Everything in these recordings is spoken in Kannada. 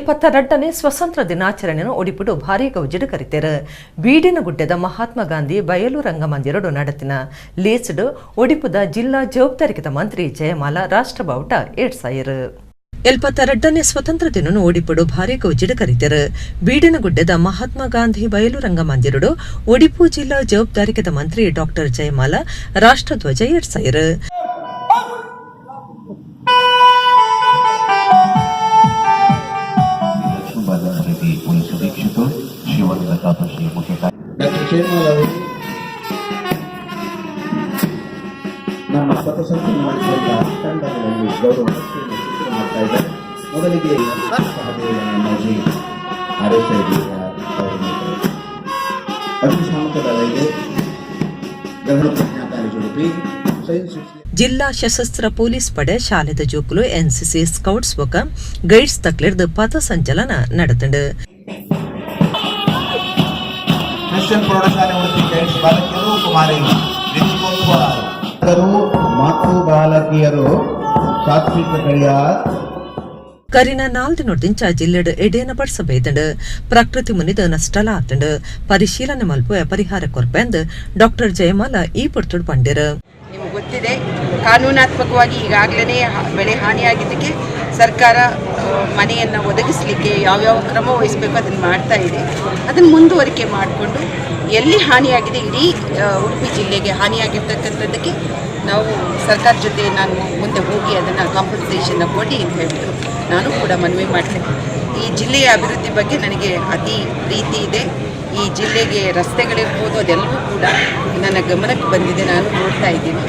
72ನೇ ಸ್ವತಂತ್ರ ದಿನಾಚರಣೆಯನ್ನು ಒಡಿಪುಡು ಭಾರೀ ಗೌಜಿಡು ಕರಿತೇರು. ಬೀಡಿನಗುಡ್ಡದ ಮಹಾತ್ಮ ಗಾಂಧಿ ಬಯಲು ರಂಗಮಂದಿರಡು ನಡತಿನ ಲೇಸ್ಡ್ ಒಡಿಪುದ ಜಿಲ್ಲಾ ಜವಾಬ್ದಾರಿಕತ ಮಂತ್ರಿ ಜಯಮಾಲ ರಾಷ್ಟ್ರ ಬಾವುಟ ಏಡ್ಸಾಯರು. 72ನೇ ಸ್ವತಂತ್ರ ದಿನವನ್ನು ಒಡಿಪುಡು ಭಾರೀ ಗೌಜಿಡು ಕರಿತೇರು. ಬೀಡಿನಗುಡ್ಡದ ಮಹಾತ್ಮ ಗಾಂಧಿ ಬಯಲು ರಂಗಮಂದಿರಡು ಒಡಿಪು ಜಿಲ್ಲಾ ಜವಾಬ್ದಾರಿಕತ ಮಂತ್ರಿ ಡಾಕ್ಟರ್ ಜಯಮಾಲ ರಾಷ್ಟ್ರಧ್ವಜ ಏಡ್ಸಾಯರು. ನಮ್ಮ ಸ್ವತಂತ್ರ ಮಾಡಿಕೊಂಡ ತಂಡಗಳಲ್ಲಿ ಗೌರವಕ್ಕೆ ಮಾಡ್ತಾ ಇದ್ದಾರೆ. ಮೊದಲಿಗೆ ಮಾಜಿ ಆರ್ಎಸ್ಐಡಿ ಅಗ್ನಿಶಾಮಕದಲ್ಲಿದೆ ಗೃಹ ಪ್ರಜ್ಞಾಕಾರಿ ಜುಡುಪಿ ಜಿಲ್ಲಾ ಸಶಸ್ತ್ರ ಪೊಲೀಸ್ ಪಡೆ ಶಾಲೆದ ಜೋಕುಲು ಎನ್ಸಿಸಿ ಸ್ಕೌಟ್ಸ್ ಬೊಕ ಗೈಡ್ಸ್ ತಕ್ಲಿರ್ದು ಪಥ ಸಂಚಲನ ನಡೆತಂಡು. ಕ್ರಿಶ್ಚಿಯನ್ ಪ್ರೌಢಶಾಲೆ ಉಡುಪಿ ಗೈಡ್ಸ್ ಬಾಲಕಿಯರು ಕುಮಾರಿ ಮತ್ತು ಬಾಲಕಿಯರು ಸಾತ್ವಿಕ ಕಳಿಯಾರ್ ಕರಿನ 4 ದಿನದಿಂದ ಜಿಲ್ಲೆಡ್ ಎಡೇನ ಪಡಿಸಬೇತಂಡು ಪ್ರಕೃತಿ ಮುನಿದ ನಷ್ಟಲ ಆತಂಡು ಪರಿಶೀಲನೆ ಮಲ್ಪುವ ಪರಿಹಾರ ಕೊರಪೆಂದು ಡಾಕ್ಟರ್ ಜಯಮಾಲ ಈ ಪುರ್ತುಡು ಪಂಡಿರು. ನಿಮಗೆ ಗೊತ್ತಿದೆ, ಕಾನೂನಾತ್ಮಕವಾಗಿ ಈಗಾಗಲೇ ಬೆಳೆ ಹಾನಿಯಾಗಿದ್ದಕ್ಕೆ ಸರ್ಕಾರ ಮನೆಯನ್ನು ಒದಗಿಸಲಿಕ್ಕೆ ಯಾವ್ಯಾವ ಕ್ರಮ ವಹಿಸಬೇಕು ಅದನ್ನು ಮಾಡ್ತಾ ಇದೆ. ಅದನ್ನು ಮುಂದುವರಿಕೆ ಮಾಡಿಕೊಂಡು ಎಲ್ಲಿ ಹಾನಿಯಾಗಿದೆ ಇಡೀ ಉಡುಪಿ ಜಿಲ್ಲೆಗೆ ಹಾನಿಯಾಗಿರ್ತಕ್ಕಂಥದ್ದಕ್ಕೆ ನಾವು ಸರ್ಕಾರ ಜೊತೆ ನಾನು ಮುಂದೆ ಹೋಗಿ ಅದನ್ನು ಕಾಂಪನ್ಸೇಷನ್ನ ಕೊಡಿ ಅಂತ ಹೇಳಿಬಿಟ್ಟು ನಾನು ಕೂಡ ಮನವಿ ಮಾಡ್ತೇನೆ. ಈ ಜಿಲ್ಲೆಯ ಅಭಿವೃದ್ಧಿ ಬಗ್ಗೆ ನನಗೆ ಅತಿ ಪ್ರೀತಿ ಇದೆ. ಈ ಜಿಲ್ಲೆಗೆ ರಸ್ತೆಗಳಿರ್ಬೋದು ಅದೆಲ್ಲವೂ ಕೂಡ ನನ್ನ ಗಮನಕ್ಕೆ ಬಂದಿದೆ, ನಾನು ನೋಡ್ತಾ ಇದ್ದೀನಿ.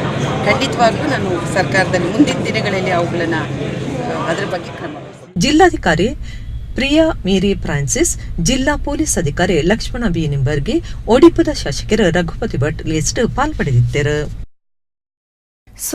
ಖಂಡಿತವಾಗ್ಲೂ ನಾನು ಸರ್ಕಾರದಲ್ಲಿ ಮುಂದಿನ ದಿನಗಳಲ್ಲಿ ಅವುಗಳನ್ನು ಅದರ ಬಗ್ಗೆ ಕ್ರಮ. ಜಿಲ್ಲಾಧಿಕಾರಿ ಪ್ರಿಯಾ ಮೇರಿ ಫ್ರಾನ್ಸಿಸ್, ಜಿಲ್ಲಾ ಪೊಲೀಸ್ ಅಧಿಕಾರಿ ಲಕ್ಷ್ಮಣ ಬಿ ನಿಂಬರ್ಗಿ, ಒಡಿಪುದ ಶಾಸಕರು ರಘುಪತಿ ಭಟ್ ಲಿಸ್ಟ್ ಪಾಲ್ಪಡೆದಿದ್ದರು.